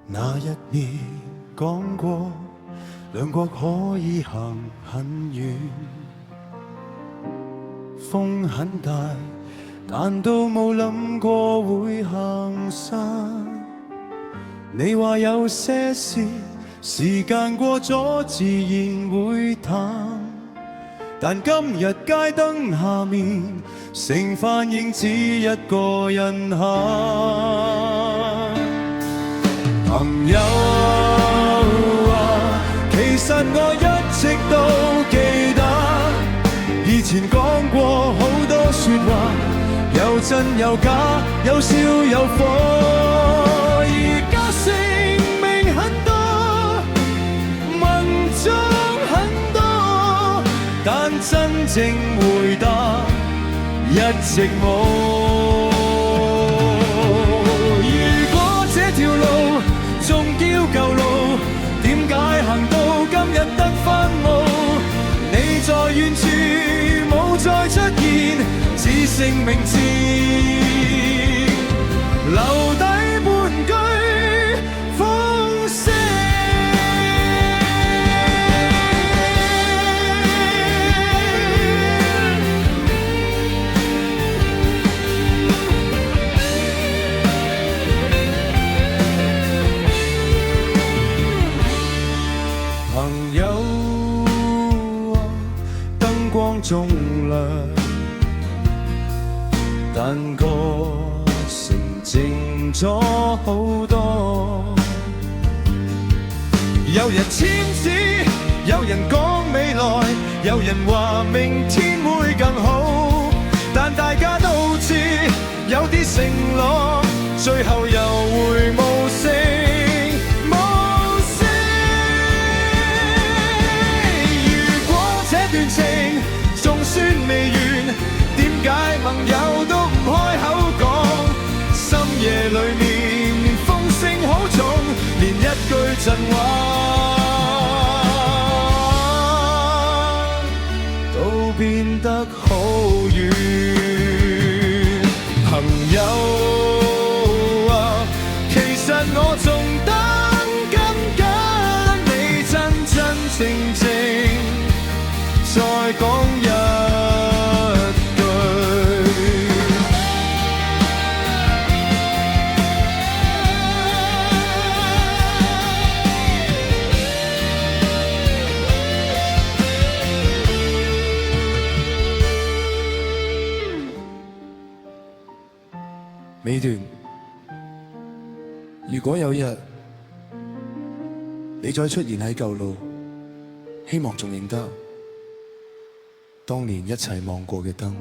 那一年講過，兩國可以行很遠。風很大，但都冇諗過會行山。你話有些事，時間過咗自然會淡。但今日街燈下面，剩飯應只一個人行。朋友啊，其實我一直都記得，以前講過好多說話，有真有假，有笑有火。而家姓名很多，文章很多，但真正回答一直冇。如果這條路仲叫舊路，點解行到今日得返霧？你在遠處冇再出現，只剩名字留低半句風聲。朋友啊，燈光仲亮，但個城靜咗好多。有人簽紙，有人講未來，有人話明天會更好，但大家都知有啲承諾最後又會無聲。情仲算未完，點解盟友都唔開口講？深夜裏面風聲好重，連一句真話都變得好遠。朋友啊，其實我仲等緊你真真正正再講一句，尾段，如果有一日你再出現喺舊路，希望仲認得當年一齊望過嘅燈。